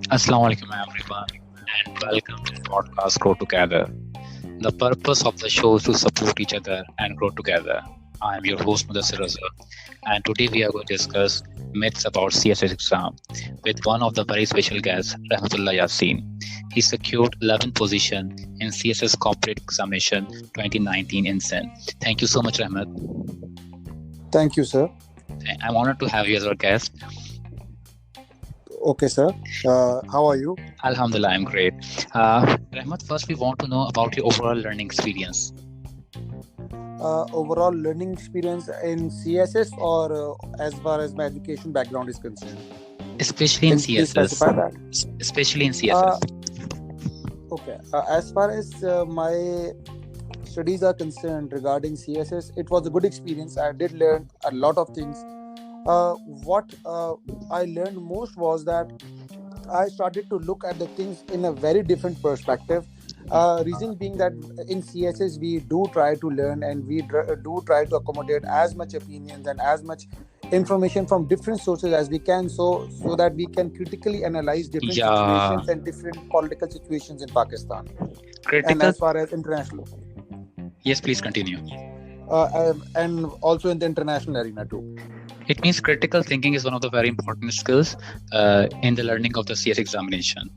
Assalamu alaikum everyone and welcome to podcast Grow Together. The purpose of the show is to support each other and grow together. I am your host Mudassir Raza, and today we are going to discuss myths about CSS exam with one of the very special guests, Rehmatullah Yaseen. He secured 11th position in CSS Corporate Examination 2019 in Sin. Thank you so much, Rehmat. Thank you, sir. I'm honored to have you as our guest. Okay, sir. How are you? Alhamdulillah, I'm great. Rehmat, first we want to know about your overall learning experience. Overall learning experience in CSS or as far as my education background is concerned? Especially in Can you CSS. specify that? Especially in CSS. Okay. As far as my studies are concerned regarding CSS, it was a good experience. I did learn a lot of things. What I learned most was that I started to look at the things in a very different perspective. Reason being that in CSS we do try to learn and we do try to accommodate as much opinions and as much information from different sources as we can, so that we can critically analyze different situations and different political situations in Pakistan. And as far as international. Yes, please continue. And also in the international arena too. It means critical thinking is one of the very important skills in the learning of the CS examination.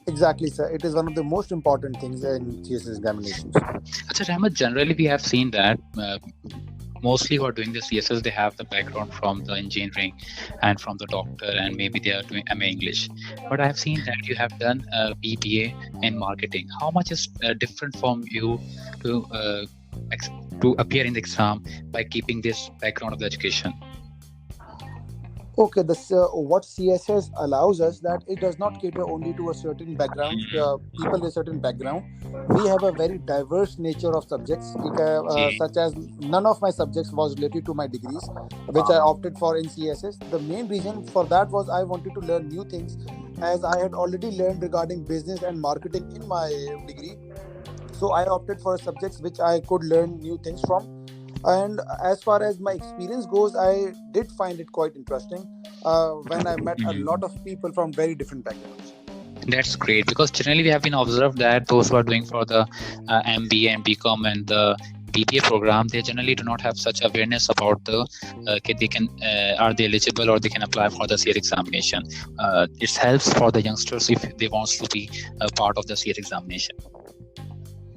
Exactly, sir. It is one of the most important things in CS examinations. Achha, Rehmat, generally we have seen that mostly who are doing the CSS, they have the background from the engineering and from the doctor, and maybe they are doing MA English. But I have seen that you have done BBA in marketing. How much is different from you to appear in the exam by keeping this background of the education? Okay, what CSS allows us that it does not cater only to a certain background, people with a certain background. We have a very diverse nature of subjects, such as none of my subjects was related to my degrees, which I opted for in CSS. The main reason for that was I wanted to learn new things, as I had already learned regarding business and marketing in my degree. So I opted for subjects which I could learn new things from. And as far as my experience goes, I did find it quite interesting when I met a lot of people from very different backgrounds. That's great, because generally we have been observed that those who are doing for the MBA and BCom and the BBA program, they generally do not have such awareness about the they can are they eligible or they can apply for the CA examination. It helps for the youngsters if they want to be a part of the CA examination.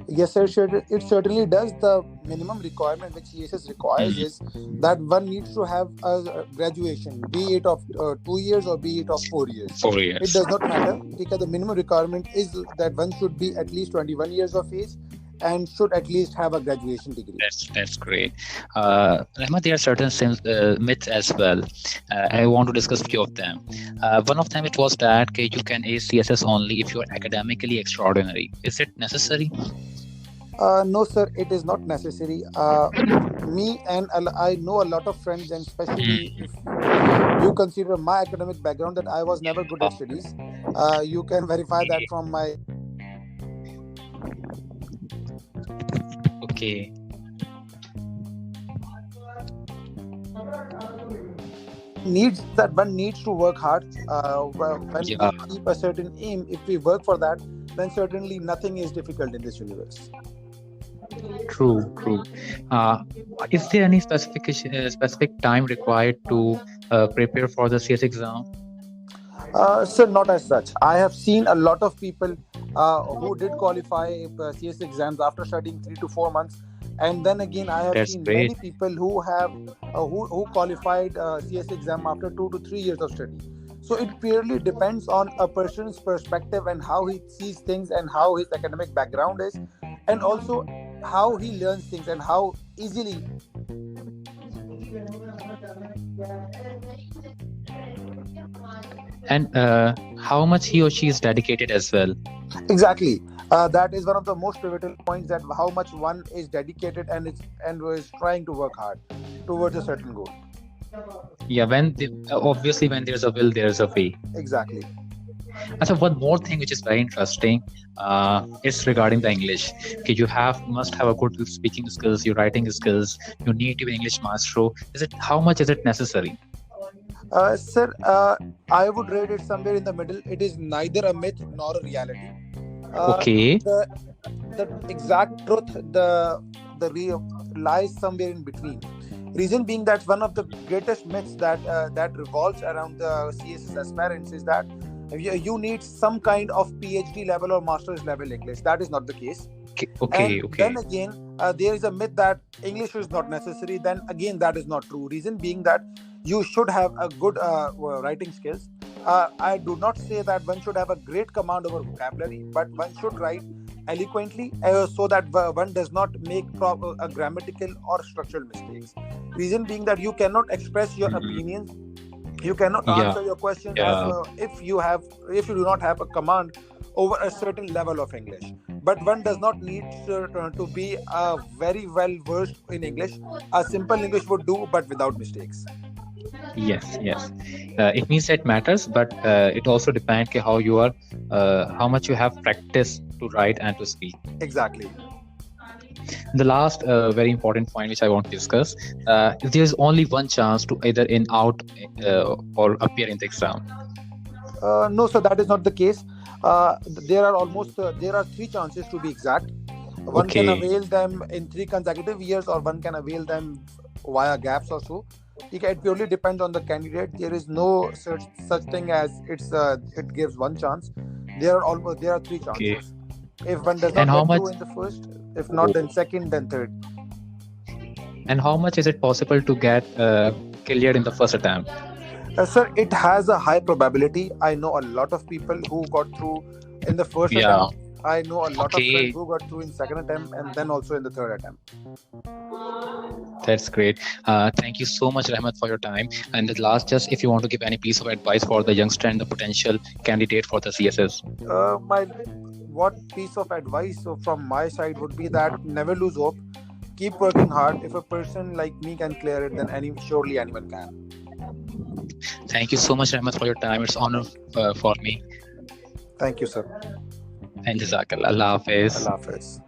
Yes, sir. It certainly does. The minimum requirement which CSS requires is that one needs to have a graduation, be it of 2 years or be it of 4 years. 4 years. It does not matter, because the minimum requirement is that one should be at least 21 years of age and should at least have a graduation degree. That's great. Rehmat, there are certain myths as well. I want to discuss few of them. One of them, it was that you can ace CSS only if you are academically extraordinary. Is it necessary? No, sir, it is not necessary. Me and I know a lot of friends, and especially if you consider my academic background, that I was never good at studies. You can verify that from my... Okay. Needs that one needs to work hard. When we keep a certain aim, if we work for that, then certainly nothing is difficult in this universe. True. Is there any specific time required to prepare for the CS exam? Sir, not as such. I have seen a lot of people who did qualify CS exams after studying 3 to 4 months, and then again I have seen many people who have who qualified CS exam after 2 to 3 years of study. So it purely depends on a person's perspective and how he sees things and how his academic background is, and also how he learns things and how easily. And how much he or she is dedicated as well. Exactly. That is one of the most pivotal points, that how much one is dedicated and is trying to work hard towards a certain goal. Yeah, obviously when there's a will, there's a way. Exactly. So one more thing which is very interesting, is regarding the English. Okay, you must have a good speaking skills, your writing skills, you need to be English maestro. Is it how much is it necessary? Sir, I would rate it somewhere in the middle. It is neither a myth nor a reality. Uh, Okay. the the exact truth, the real lies somewhere in between. Reason being that one of the greatest myths that revolves around the CSS aspirants is that you need some kind of PhD level or master's level English. That is not the case. Okay. And Okay. then Okay. again, there is a myth that English is not necessary. Then again, that is not true. Reason being that you should have a good writing skills. I do not say that one should have a great command over vocabulary, but one should write eloquently, so that one does not make grammatical or structural mistakes. Reason being that you cannot express your Mhm. opinions, you cannot Yeah. answer your questions as Yeah. if you do not have a command over a certain level of English. But one does not need to be very well versed in English. A simple English would do, but without mistakes. Yes. Yes. It means that matters, but it also depends on how much you have practice to write and to speak. Exactly. The last very important point which I want to discuss, if there is only one chance to either in out or appear in the exam. No, so that is not the case. There are three chances to be exact. One can Okay. avail them in 3 consecutive years, or one can avail them via gaps or so. It purely depends on the candidate. There is no such thing as it gives one chance. There are three Okay. chances. If one does And not how get much? through in the first, if not, then Oh. second, then third. And how much is it possible to get cleared in the first attempt? Sir, it has a high probability. I know a lot of people who got through in the first Yeah. attempt. I know a lot of friends Okay. who got through in second attempt and then also in the third attempt. That's great. Thank you so much, Rahmat, for your time. And the last, just if you want to give any piece of advice for the youngster and the potential candidate for the CSS. My what piece of advice from my side would be that never lose hope. Keep working hard. If a person like me can clear it, then surely anyone can. Thank you so much, Rahmat, for your time. It's honor for me. Thank you, sir. And Jazakallah. Allah Hafiz. Allah Hafiz.